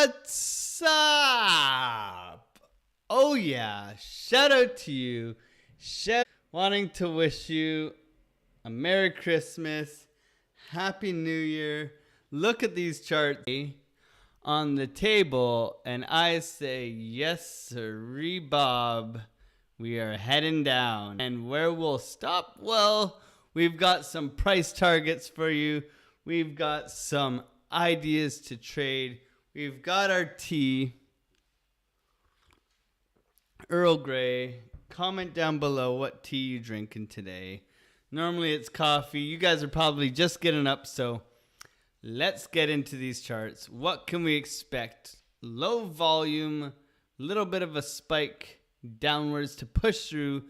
What's up? Oh yeah, shout out to you. Wanting to wish you a Merry Christmas, Happy New Year. Look at these charts on the table and I say, yes sirree Bob, we are heading down. And where we'll stop? Well, we've got some price targets for you. We've got some ideas to trade. We've got our tea, Earl Grey. Comment down below what tea you drinking today. Normally it's coffee. You guys are probably just getting up, so let's get into these charts. What can we expect? Low volume, little bit of a spike downwards to push through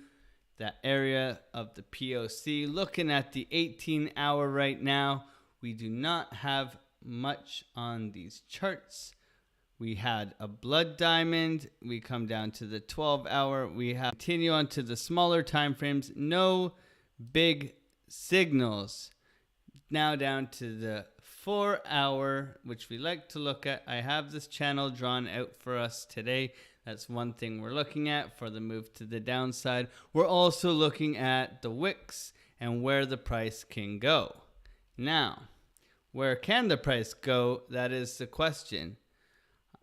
that area of the POC. Looking at the 18-hour right now, we do not have much on these charts. We had a blood diamond. We come down to the 12-hour. We have continue on to the smaller time frames. No big signals. Now down to the 4-hour, which we like to look at. I have this channel drawn out for us today. That's one thing we're looking at for the move to the downside. We're also looking at the wicks and where the price can go. Now, where can the price go? That is the question.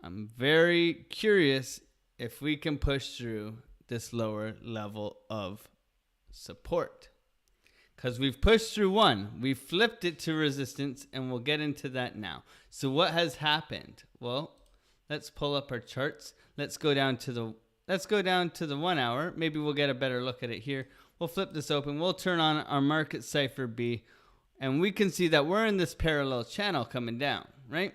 I'm very curious if we can push through this lower level of support. Because we've pushed through one. We've flipped it to resistance, and we'll get into that now. So what has happened? Well, let's pull up our charts. Let's go down to the 1 hour. Maybe we'll get a better look at it here. We'll flip this open. We'll turn on our market Cipher B. And we can see that we're in this parallel channel coming down, right?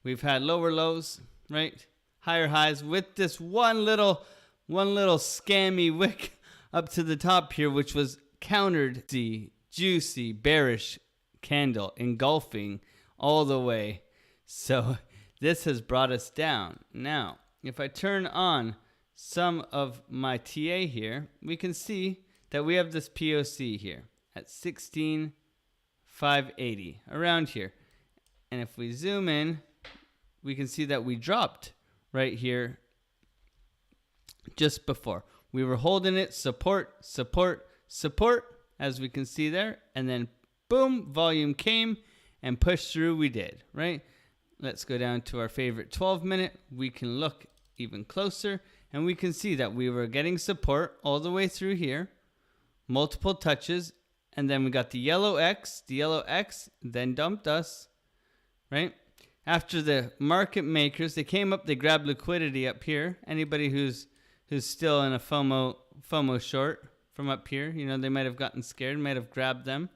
We've had lower lows, right? Higher highs with this one little scammy wick up to the top here, which was countered the juicy bearish candle engulfing all the way. So this has brought us down. Now, if I turn on some of my TA here, we can see that we have this POC here at 16,580, around here. And if we zoom in, we can see that we dropped right here just before. We were holding it, support, support, support, as we can see there. And then boom, volume came and pushed through. We did, right? Let's go down to our favorite 12-minute. We can look even closer and we can see that we were getting support all the way through here. Multiple touches. And then we got the yellow X then dumped us, right? After the market makers, they came up, they grabbed liquidity up here. Anybody who's still in a FOMO short from up here, you know, they might have gotten scared, might have grabbed them,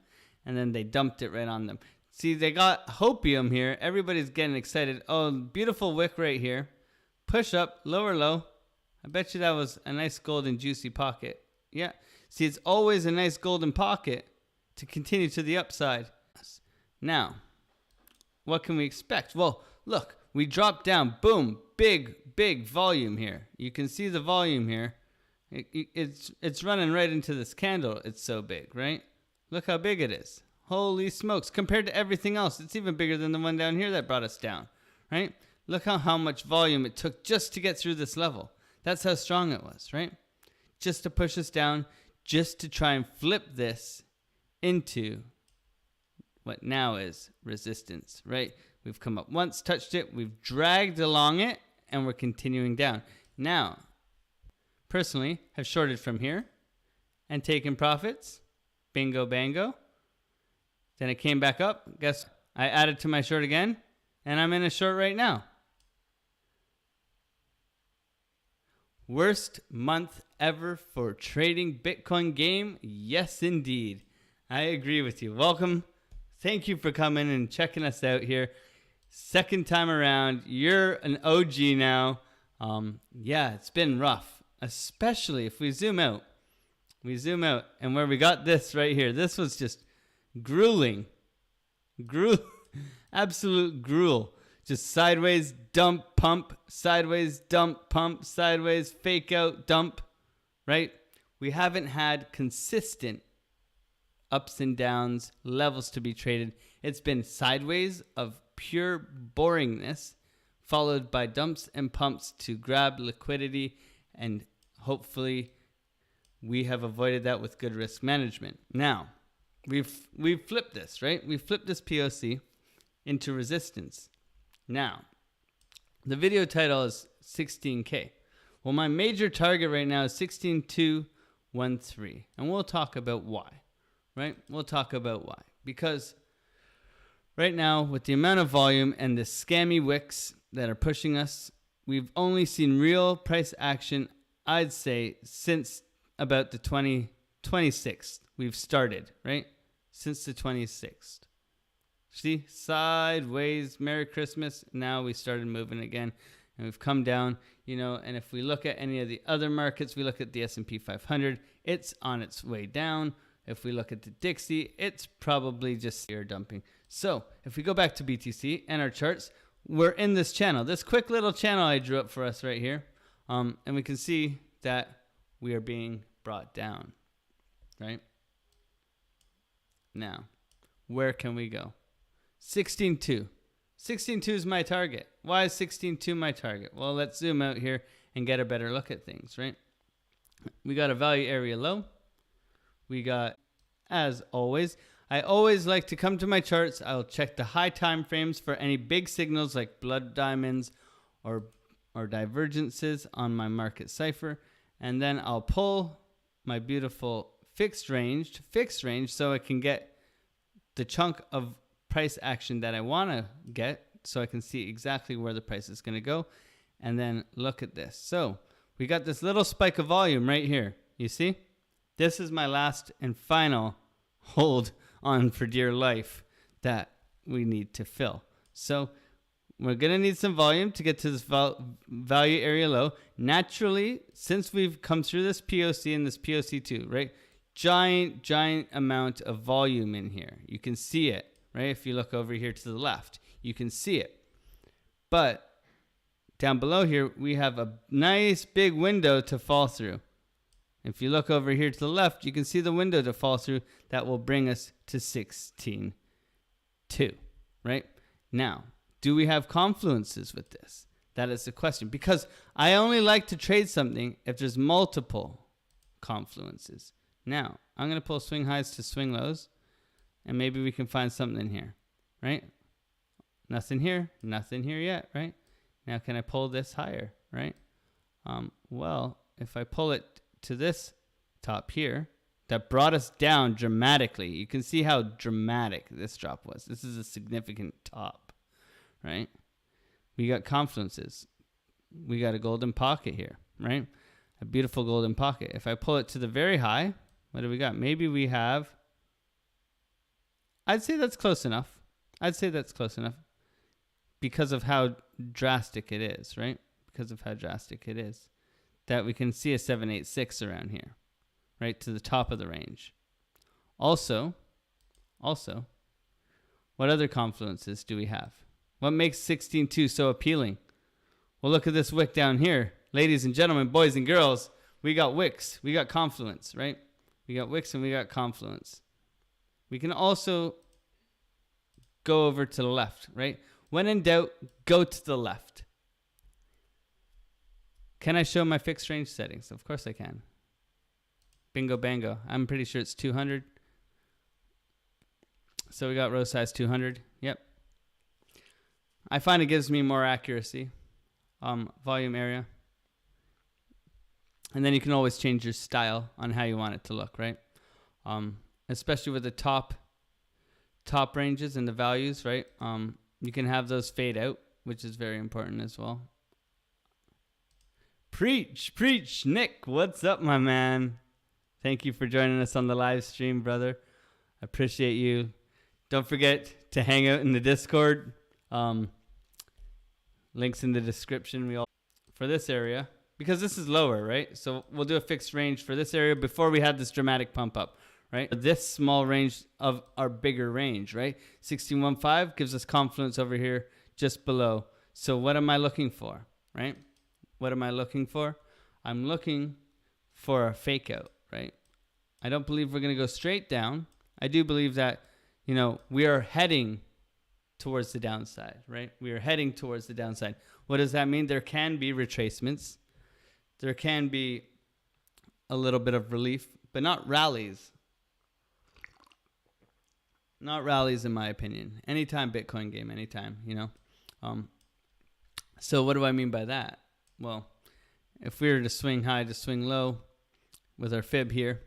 and then they dumped it right on them. See, they got hopium here. Everybody's getting excited. Oh, beautiful wick right here. Push up, lower low. I bet you that was a nice golden juicy pocket. Yeah. See, it's always a nice golden pocket to continue to the upside. Now, what can we expect? Well, look, we dropped down. Boom, big volume here. You can see the volume here. It's running right into this candle. It's so big, right? Look how big it is. Holy smokes. Compared to everything else, it's even bigger than the one down here that brought us down, right? Look how much volume it took just to get through this level. That's how strong it was, right? Just to push us down, just to try and flip this into what now is resistance, right? We've come up once, touched it, we've dragged along it, and we're continuing down. Now, personally, have shorted from here and taken profits. Bingo, bango. Then it came back up. Guess I added to my short again, and I'm in a short right now. Worst month ever for trading Bitcoin game? Yes, indeed. I agree with you. Welcome. Thank you for coming and checking us out here. Second time around. You're an OG now. Yeah, it's been rough, especially if we zoom out. And where we got this right here, this was just grueling. Absolute gruel. Just sideways, dump, pump, sideways, dump, pump, sideways, fake out, dump, right? We haven't had consistent ups and downs, levels to be traded. It's been sideways of pure boringness followed by dumps and pumps to grab liquidity, and hopefully we have avoided that with good risk management. Now, we've flipped this, right? We've flipped this POC into resistance. Now, the video title is 16K. Well, my major target right now is 16,213, and we'll talk about why, right? We'll talk about why. Because right now, with the amount of volume and the scammy wicks that are pushing us, we've only seen real price action, I'd say, since about the 26th. We've started, right? Since the 26th. See, sideways, Merry Christmas. Now we started moving again, and we've come down, and if we look at any of the other markets, we look at the S&P 500, it's on its way down. If we look at the Dixie, it's probably just air dumping. So if we go back to BTC and our charts, we're in this channel, this quick little channel I drew up for us right here. And we can see that we are being brought down, right? Now, where can we go? 16.2. 16.2 is my target. Why is 16.2 my target? Well, let's zoom out here and get a better look at things, right? We got a value area low. We got, as always, I always like to come to my charts. I'll check the high time frames for any big signals like blood diamonds or divergences on my market cipher. And then I'll pull my beautiful fixed range so I can get the chunk of price action that I want to get, so I can see exactly where the price is going to go. And then look at this. So we got this little spike of volume right here. You see? This is my last and final hold on for dear life that we need to fill. So we're going to need some volume to get to this value area low. Naturally, since we've come through this POC and this POC2, right? Giant amount of volume in here. You can see it, right? If you look over here to the left, you can see it. But down below here, we have a nice big window to fall through. If you look over here to the left, you can see the window to fall through that will bring us to 16.2, right? Now, do we have confluences with this? That is the question. Because I only like to trade something if there's multiple confluences. Now, I'm going to pull swing highs to swing lows, and maybe we can find something in here, right? Nothing here yet, right? Now, can I pull this higher, right? Well, if I pull it to this top here, that brought us down dramatically. You can see how dramatic this drop was. This is a significant top, right? We got confluences. We got a golden pocket here, right? A beautiful golden pocket. If I pull it to the very high, what do we got? Maybe we have, I'd say that's close enough. Because of how drastic it is, right? Because of how drastic it is. That we can see a 786 around here, right? To the top of the range. Also, what other confluences do we have? What makes 16.2 so appealing? Well, look at this wick down here. Ladies and gentlemen, boys and girls, we got wicks. We got confluence, right? We got wicks and we got confluence. We can also go over to the left, right? When in doubt, go to the left. Can I show my fixed range settings? Of course I can. Bingo bango. I'm pretty sure it's 200. So we got row size 200. Yep. I find it gives me more accuracy. Volume area. And then you can always change your style on how you want it to look, right? Especially with the top ranges and the values, right? You can have those fade out, which is very important as well. Preach, Nick. What's up, my man? Thank you for joining us on the live stream, brother. I appreciate you. Don't forget to hang out in the Discord. Links in the description. For this area, because this is lower, right? So we'll do a fixed range for this area before we had this dramatic pump up, right? This small range of our bigger range, right? 16.15 gives us confluence over here just below. So what am I looking for, right? What am I looking for? I'm looking for a fake out, right? I don't believe we're going to go straight down. I do believe that, we are heading towards the downside, right? We are heading towards the downside. What does that mean? There can be retracements. There can be a little bit of relief, but not rallies. Not rallies, in my opinion. Anytime Bitcoin game, anytime, you know. So what do I mean by that? Well, if we were to swing high to swing low with our fib here,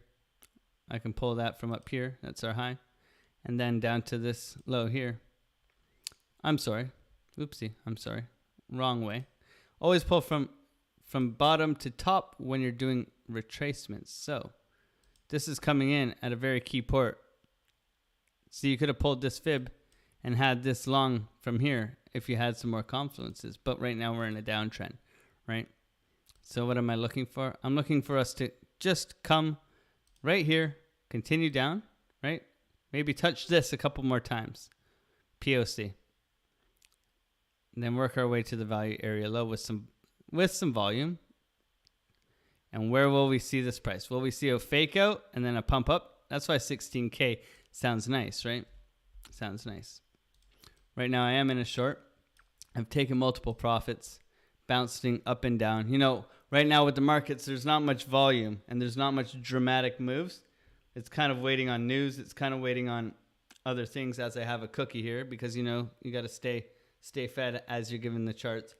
I can pull that from up here. That's our high. And then down to this low here. I'm sorry. Oopsie. I'm sorry. Wrong way. Always pull from bottom to top when you're doing retracements. So this is coming in at a very key port. So you could have pulled this fib and had this long from here if you had some more confluences. But right now we're in a downtrend, right? So what am I looking for? I'm looking for us to just come right here, continue down, right? Maybe touch this a couple more times, POC. And then work our way to the value area low with some volume. And where will we see this price? Will we see a fake out and then a pump up? That's why 16K sounds nice, right? Sounds nice. Right now I am in a short. I've taken multiple profits, bouncing up and down. You know, right now with the markets, there's not much volume and there's not much dramatic moves. It's kind of waiting on news. It's kind of waiting on other things as I have a cookie here because, you know, you got to stay fed as you're given the charts.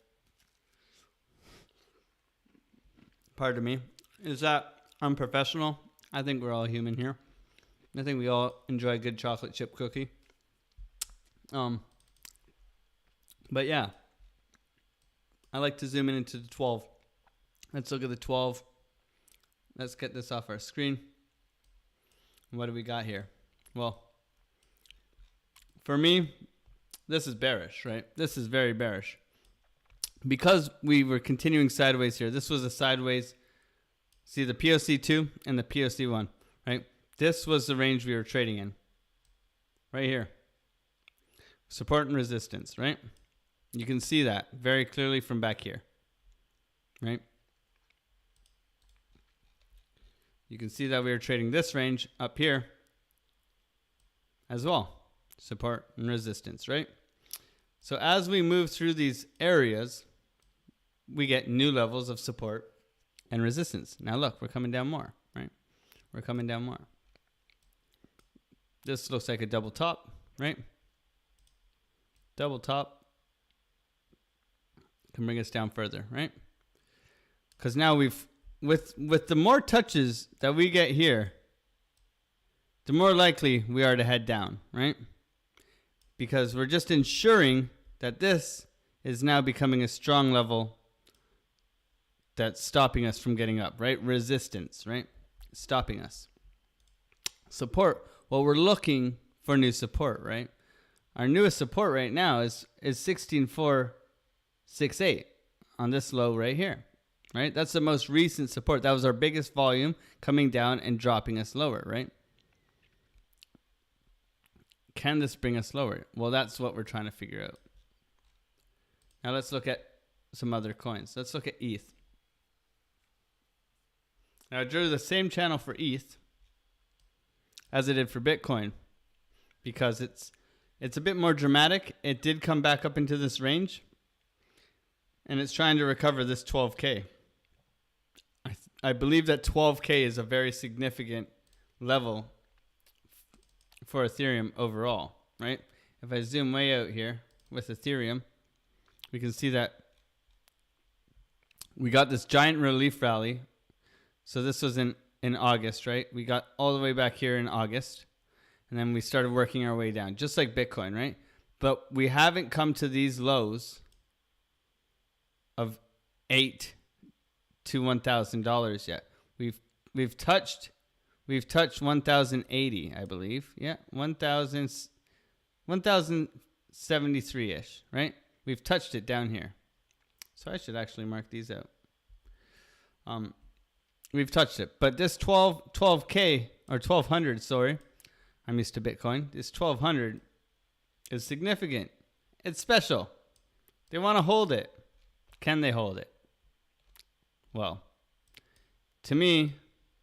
Pardon me. Is that unprofessional? I think we're all human here. I think we all enjoy a good chocolate chip cookie. But yeah, I like to zoom in into the 12. Let's look at the 12. Let's get this off our screen. What do we got here? Well, for me, this is bearish, right? This is very bearish. Because we were continuing sideways here. This was a sideways. See the POC2 and the POC1, right? This was the range we were trading in. Right here. Support and resistance, right? You can see that very clearly from back here, right? You can see that we were trading this range up here as well. Support and resistance, right? So as we move through these areas, we get new levels of support and resistance. Now look, we're coming down more, right? We're coming down more. This looks like a double top, right? Double top can bring us down further, right? Because now with the more touches that we get here, the more likely we are to head down, right? Because we're just ensuring that this is now becoming a strong level that's stopping us from getting up, right? Resistance, right? Stopping us. Support. Well, we're looking for new support, right? Our newest support right now is 16.468 on this low right here, right? That's the most recent support. That was our biggest volume coming down and dropping us lower, right? Can this bring us lower? Well, that's what we're trying to figure out. Now let's look at some other coins. Let's look at ETH. Now I drew the same channel for ETH as I did for Bitcoin because it's a bit more dramatic. It did come back up into this range and it's trying to recover this 12K. I believe that 12K is a very significant level for Ethereum overall, right? If I zoom way out here with Ethereum, we can see that we got this giant relief rally. So this was in August, right? We got all the way back here in August. And then we started working our way down, just like Bitcoin, right? But we haven't come to these lows of $8,000 to $1,000 yet. We've touched 1,080, I believe. Yeah, 1,073-ish, right? We've touched it down here. So I should actually mark these out. We've touched it. But this 12K, or 1,200, sorry. I'm used to Bitcoin. This 1,200 is significant. It's special. They want to hold it. Can they hold it? Well, to me,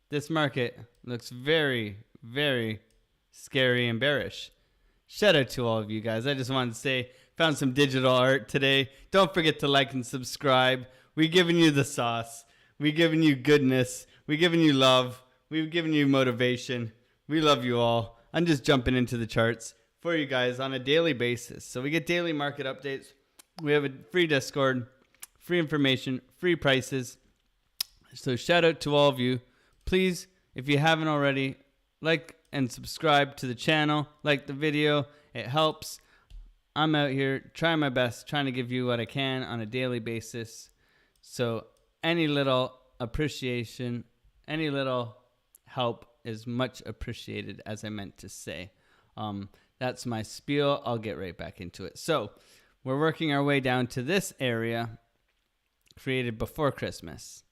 this market looks very, very scary and bearish. Shout out to all of you guys. I just wanted to say, found some digital art today. Don't forget to like and subscribe. We're giving you the sauce. We're giving you goodness. We're giving you love. We've given you motivation. We love you all. I'm just jumping into the charts for you guys on a daily basis. So we get daily market updates. We have a free Discord, free information, free prices. So shout out to all of you. Please, if you haven't already, like and subscribe to the channel. Like the video. It helps. I'm out here trying my best, trying to give you what I can on a daily basis. So any little appreciation, any little help is much appreciated, as I meant to say. That's my spiel. I'll get right back into it. So we're working our way down to this area created before Christmas.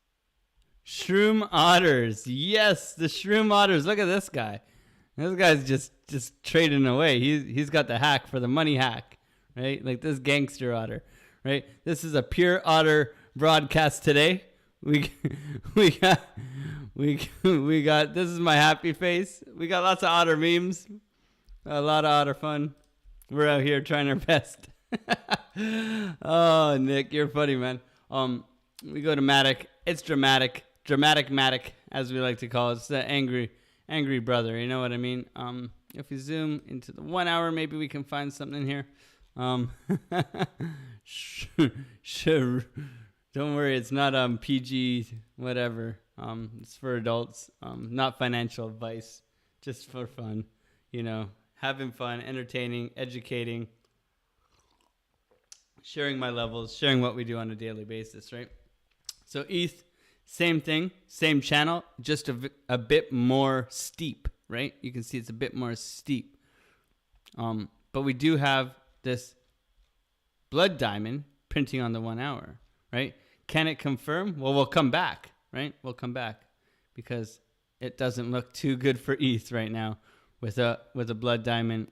Shroom otters. Yes, the shroom otters. Look at this guy. This guy's just trading away. He's got the hack for the money hack, right? Like this gangster otter, right? This is a pure otter broadcast today. We got this is my happy face. We got lots of otter memes, a lot of otter fun. We're out here trying our best. Oh, Nick, you're funny, man. We go to Matic. It's dramatic Matic, as we like to call it. It's the angry brother. You know what I mean? If we zoom into the 1 hour, maybe we can find something here. Sure. Don't worry, it's not PG whatever. It's for adults. Not financial advice, just for fun. You know, having fun, entertaining, educating, sharing my levels, sharing what we do on a daily basis, right? So ETH, same thing, same channel, just a bit more steep, right? You can see it's a bit more steep. But we do have this blood diamond printing on the 1 hour, right? Can it confirm? Well, we'll come back, right? We'll come back because it doesn't look too good for ETH right now with a blood diamond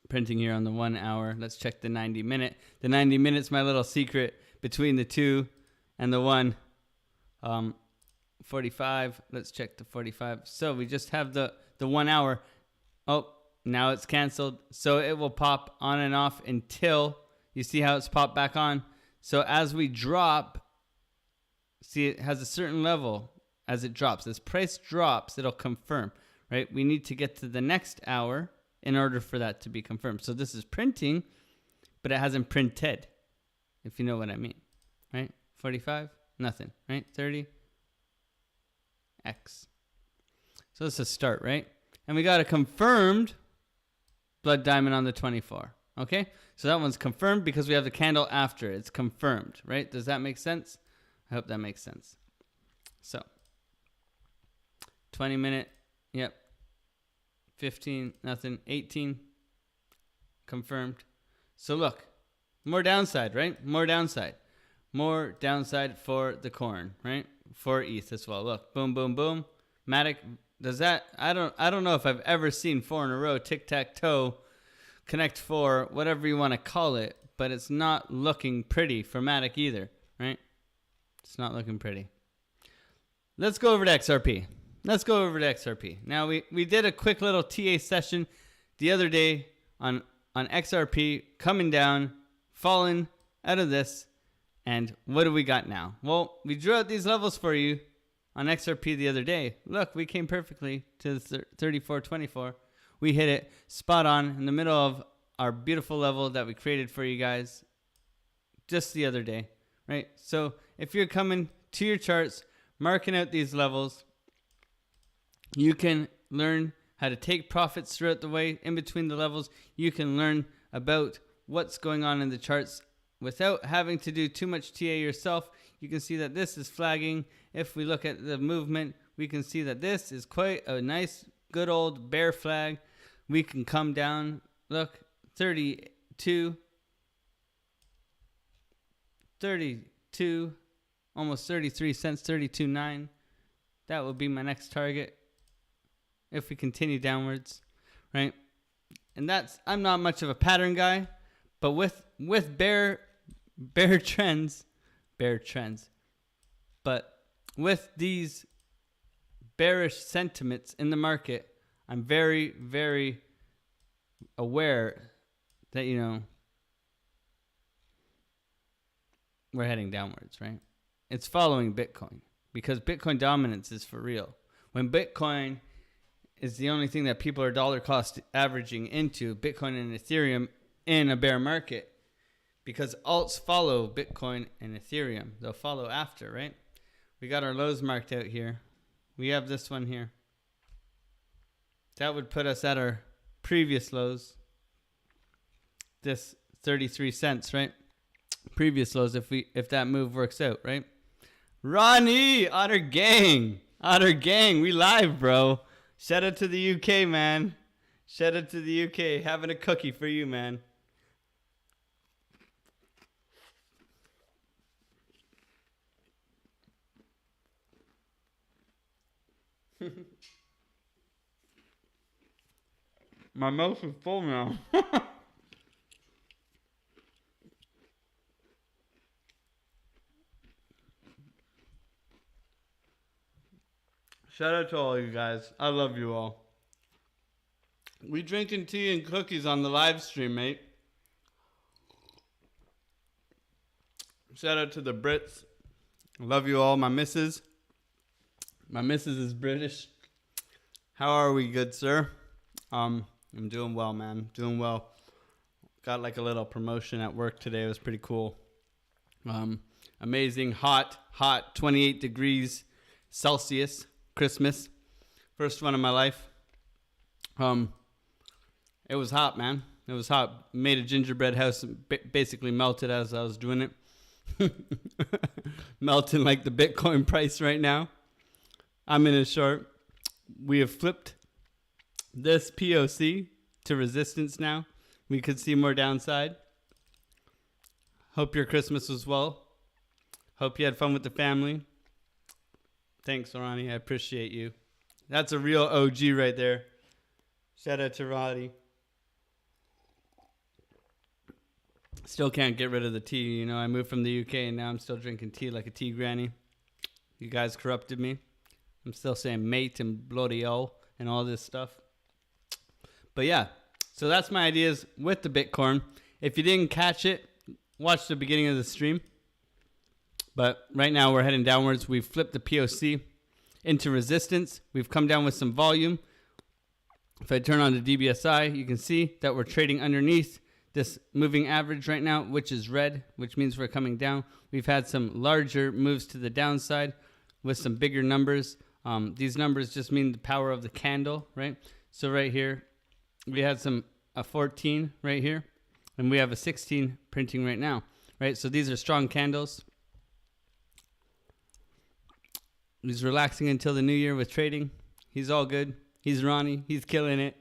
printing here on the 1 hour. Let's check the 90 minute. The 90 minutes, my little secret between the 2 and the 1. 45. Let's check the 45. So we just have the 1 hour. Oh, now it's canceled. So it will pop on and off until you see how it's popped back on. So as we drop, see it has a certain level as it drops. As price drops, it'll confirm, right? We need to get to the next hour in order for that to be confirmed. So this is printing, but it hasn't printed, if you know what I mean, right? 45, nothing, right? 30, X. So this is a start, right? And we got a confirmed blood diamond on the 24, okay? So that one's confirmed because we have the candle after. It's confirmed, right? Does that make sense? I hope that makes sense. So 20 minute, yep. 15, nothing. 18, confirmed. So look, more downside, right? More downside. More downside for the corn, right? For ETH as well. Look, boom, boom, boom. Matic, does that, I don't know if I've ever seen 4 in a row, tic-tac-toe, Connect 4, whatever you want to call it, but it's not looking pretty for Matic either, right? It's not looking pretty. Let's go over to XRP. Now, we did a quick little TA session the other day on XRP, coming down, falling out of this, and what do we got now? Well, we drew out these levels for you on XRP the other day. Look, we came perfectly to the 34.24. We hit it spot on in the middle of our beautiful level that we created for you guys just the other day, right? So if you're coming to your charts, marking out these levels, you can learn how to take profits throughout the way in between the levels. You can learn about what's going on in the charts without having to do too much TA yourself. You can see that this is flagging. If we look at the movement, we can see that this is quite a nice, good old bear flag. We can come down, look, 32, almost 33 cents, 32.9. That will be my next target if we continue downwards, right? And I'm not much of a pattern guy, but with bear trends, but with these bearish sentiments in the market, I'm very, very aware that, we're heading downwards, right? It's following Bitcoin because Bitcoin dominance is for real. When Bitcoin is the only thing that people are dollar cost averaging into, Bitcoin and Ethereum in a bear market, because alts follow Bitcoin and Ethereum. They'll follow after, right? We got our lows marked out here. We have this one here. That would put us at our previous lows. This 33 cents, right? Previous lows if that move works out, right? Ronnie, Otter Gang, we live, bro. Shout out to the UK, man. Shout out to the UK. Having a cookie for you, man. My mouth is full now. Shout out to all you guys. I love you all. We drinking tea and cookies on the live stream, mate. Shout out to the Brits. Love you all. My missus is British. How are we, good sir? I'm doing well, man. Doing well. Got like a little promotion at work today. It was pretty cool. Amazing. Hot. 28 degrees Celsius. Christmas. First one of my life. It was hot, man. It was hot. Made a gingerbread house. Basically melted as I was doing it. Melting like the Bitcoin price right now. I'm in a short. We have flipped this POC to resistance now. We could see more downside. Hope your Christmas was well. Hope you had fun with the family. Thanks, Ronnie. I appreciate you. That's a real OG right there. Shout out to Roddy. Still can't get rid of the tea. I moved from the UK and now I'm still drinking tea like a tea granny. You guys corrupted me. I'm still saying mate and bloody o and all this stuff. But yeah, so that's my ideas with the Bitcoin. If you didn't catch it, watch the beginning of the stream. But right now we're heading downwards. We've flipped the POC into resistance. We've come down with some volume. If I turn on the DBSI, you can see that we're trading underneath this moving average right now, which is red, which means we're coming down. We've had some larger moves to the downside with some bigger numbers. These numbers just mean the power of the candle, right? So right here, we had a 14 right here, and we have a 16 printing right now, right? So these are strong candles. He's relaxing until the new year with trading. He's all good. He's Ronnie. He's killing it.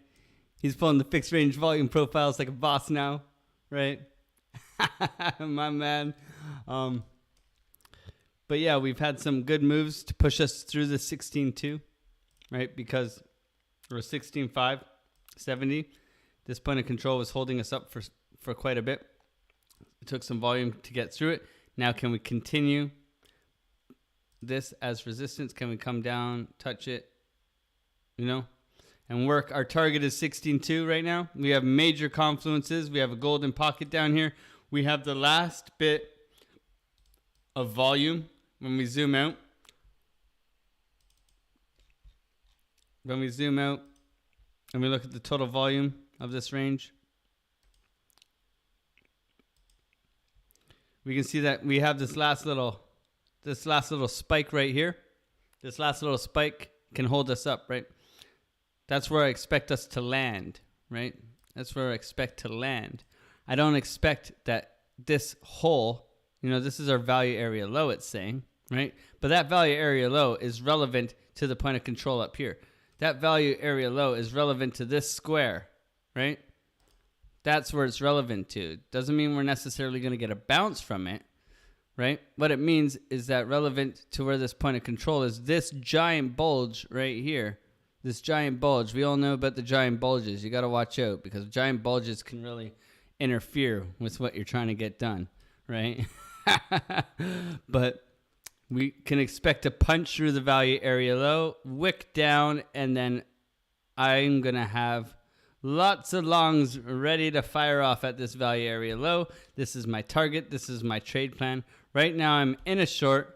He's pulling the fixed range volume profiles like a boss now, right? My man. But yeah, we've had some good moves to push us through the 16.2, right? Because we're 16.5, 70. This point of control was holding us up for quite a bit. It took some volume to get through it. Now can we continue this as resistance? Can we come down, touch it, and work? Our target is 16.2 right now. We have major confluences. We have a golden pocket down here. We have the last bit of volume when we zoom out. When we zoom out and we look at the total volume of this range, we can see that we have this last little spike right here. This last little spike can hold us up, right? That's where I expect us to land, right? That's where I expect to land. I don't expect that this whole, this is our value area low, it's saying, right? But that value area low is relevant to the point of control up here. That value area low is relevant to this square, right? That's where it's relevant to. Doesn't mean we're necessarily going to get a bounce from it, right? What it means is that relevant to where this point of control is this giant bulge right here. This giant bulge. We all know about the giant bulges. You got to watch out because giant bulges can really interfere with what you're trying to get done, right? But we can expect to punch through the value area low, wick down, and then I'm going to have Lots of longs ready to fire off at this value area low. This is my target. This is my trade plan. Right now I'm in a short.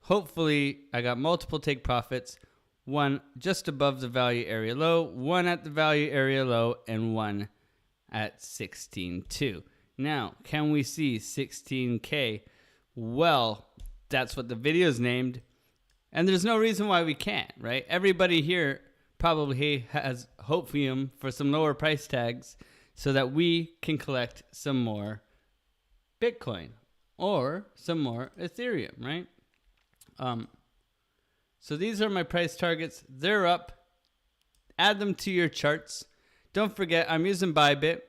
Hopefully I got multiple take profits. One just above the value area low, one at the value area low, and one at 16.2. Now, can we see 16K? Well, that's what the video is named. And there's no reason why we can't, right? Everybody here probably has hopium for some lower price tags so that we can collect some more Bitcoin or some more Ethereum, right? So these are my price targets. They're up. Add them to your charts. Don't forget, I'm using Bybit.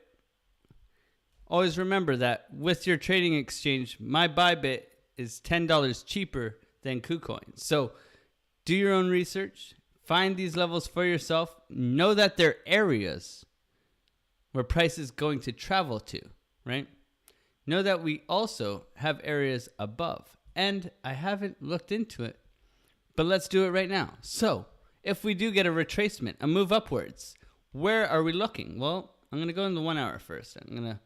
Always remember that with your trading exchange, my Bybit is $10 cheaper than KuCoin. So do your own research. Find these levels for yourself. Know that they're areas where price is going to travel to, right? Know that we also have areas above. And I haven't looked into it, but let's do it right now. So if we do get a retracement, a move upwards, where are we looking? Well, I'm going to go in the 1 hour first. I'm going to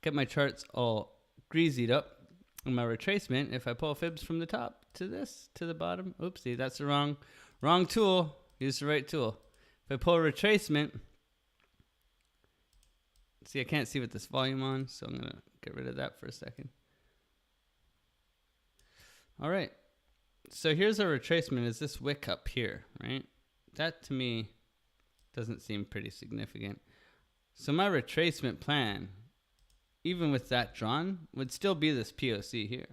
get my charts all greasied up. And my retracement, if I pull fibs from the top to this, to the bottom, oopsie, that's the wrong tool. Use the right tool. If I pull a retracement, see, I can't see with this volume on, so I'm going to get rid of that for a second. All right. So here's a retracement, is this wick up here, right? That to me doesn't seem pretty significant. So my retracement plan, even with that drawn, would still be this POC here,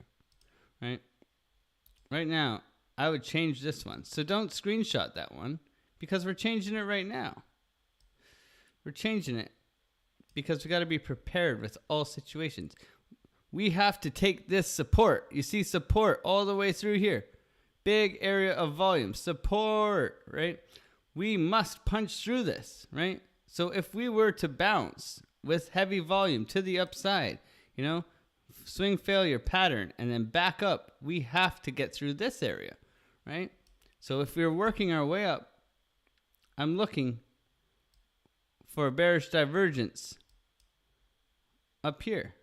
right? Right now, I would change this one. So don't screenshot that one because we're changing it right now. We're changing it because we got to be prepared with all situations. We have to take this support. You see support all the way through here. Big area of volume. Support, right? We must punch through this, right? So if we were to bounce with heavy volume to the upside, you know, swing failure pattern, and then back up, we have to get through this area, right? So if we're working our way up, I'm looking for a bearish divergence up here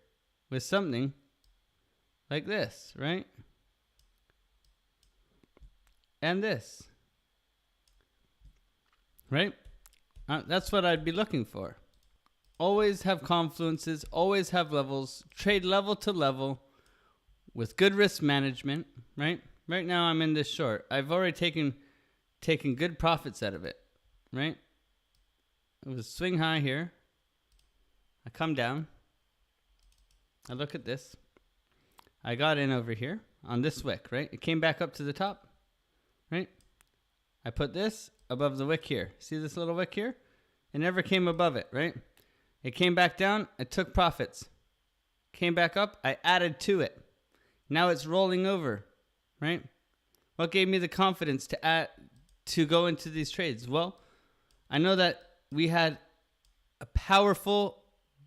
with something like this, right? And this, right? That's what I'd be looking for. Always have confluences, always have levels, trade level to level with good risk management, right? Right now I'm in this short. I've already taken good profits out of it, right? It was swing high here. I come down. I look at this. I got in over here on this wick, right? It came back up to the top, right? I put this above the wick here. See this little wick here? It never came above it, right? It came back down. I took profits. Came back up. I added to it. Now it's rolling over, right? What gave me the confidence to go into these trades? Well, I know that we had a powerful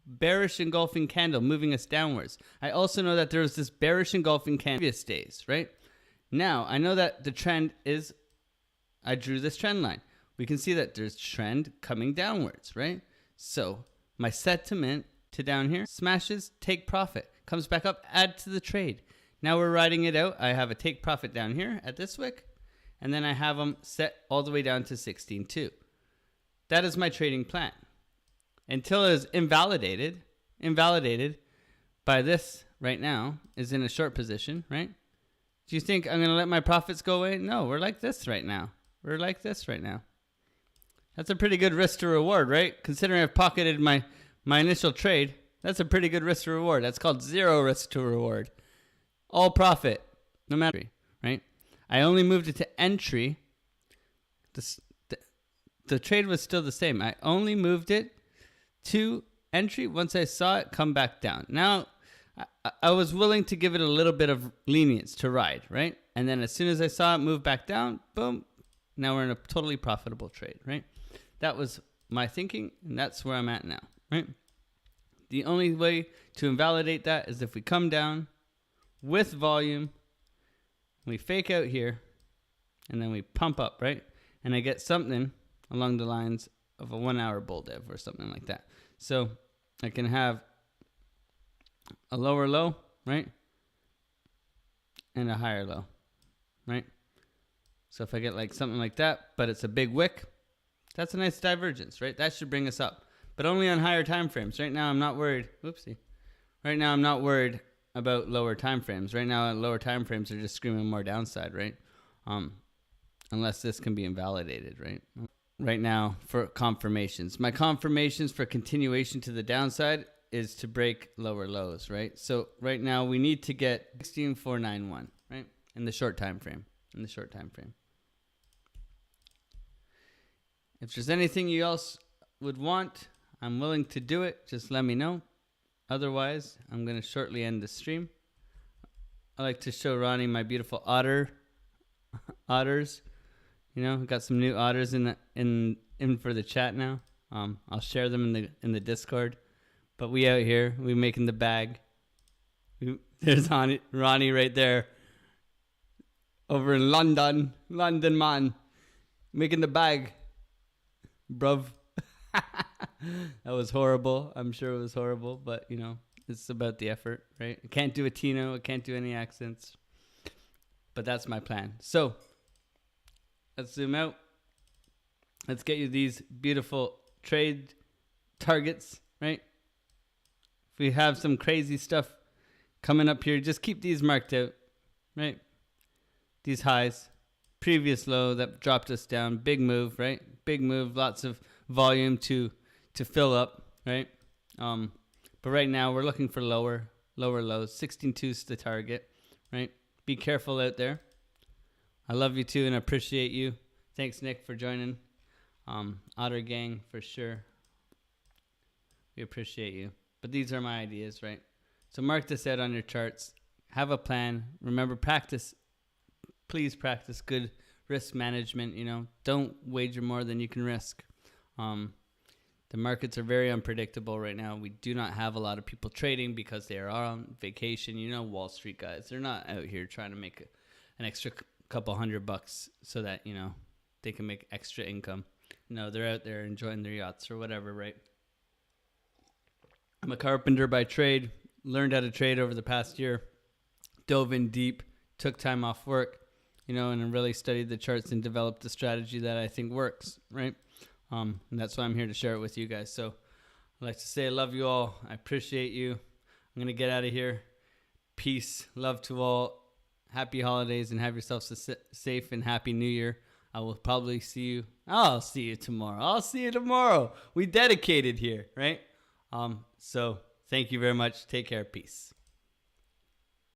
bearish engulfing candle moving us downwards. I also know that there was this bearish engulfing candle previous days, right? Now, I know that the trend is, I drew this trend line. We can see that there's trend coming downwards, right? So my sentiment to down here smashes, take profit, comes back up, add to the trade. Now we're riding it out. I have a take profit down here at this wick, and then I have them set all the way down to 16.2. That is my trading plan. Until it is invalidated by this right now, is in a short position, right? Do you think I'm going to let my profits go away? No, we're like this right now. We're like this right now. That's a pretty good risk to reward, right? Considering I've pocketed my initial trade, that's a pretty good risk to reward. That's called zero risk to reward. All profit, no matter, right? I only moved it to entry. The trade was still the same. I only moved it to entry once I saw it come back down. Now, I was willing to give it a little bit of lenience to ride, right? And then as soon as I saw it move back down, boom, now we're in a totally profitable trade, right? That was my thinking, and that's where I'm at now, right? The only way to invalidate that is if we come down with volume, we fake out here, and then we pump up, right? And I get something along the lines of a 1 hour bull div or something like that. So I can have a lower low, right? And a higher low, right? So if I get like something like that, but it's a big wick, that's a nice divergence, right? That should bring us up, but only on higher time frames. Right now, I'm not worried. Whoopsie. Right now, I'm not worried about lower time frames. Right now, lower time frames are just screaming more downside, right? Unless this can be invalidated, right? Right now, for confirmations, my confirmations for continuation to the downside is to break lower lows, right? So right now, we need to get 16491, right? In the short time frame. If there's anything you else would want, I'm willing to do it. Just let me know. Otherwise, I'm going to shortly end the stream. I like to show Ronnie my beautiful otters. You know, got some new otters in for the chat now. I'll share them in the Discord. But we out here, we making the bag. There's Ronnie right there, over in London, man, making the bag, bruv. That was horrible. I'm sure it was horrible, but you know, it's about the effort, right? I can't do a Tino, I can't do any accents, but that's my plan. So let's zoom out. Let's get you these beautiful trade targets, right? If we have some crazy stuff coming up here, just keep these marked out, right? These highs, previous low that dropped us down, big move, right? Big move, lots of volume to fill up, right? But right now we're looking for lower lows. 16.2 is the target, right? Be careful out there. I love you too and appreciate you. Thanks, Nick, for joining. Otter Gang for sure. We appreciate you. But these are my ideas, right? So mark this out on your charts. Have a plan. Remember, practice. Please practice good risk management. You know, don't wager more than you can risk. The markets are very unpredictable right now. We do not have a lot of people trading because they are on vacation. You know, Wall Street guys, they're not out here trying to make an extra couple $100 so that, you know, they can make extra income. No, they're out there enjoying their yachts or whatever, right? I'm a carpenter by trade, learned how to trade over the past year, dove in deep, took time off work, you know, and really studied the charts and developed a strategy that I think works, right? And that's why I'm here to share it with you guys. So I'd like to say I love you all. I appreciate you. I'm going to get out of here. Peace. Love to all. Happy holidays and have yourselves a safe and happy new year. I will probably see you. I'll see you tomorrow. We dedicated here, right? So thank you very much. Take care. Peace.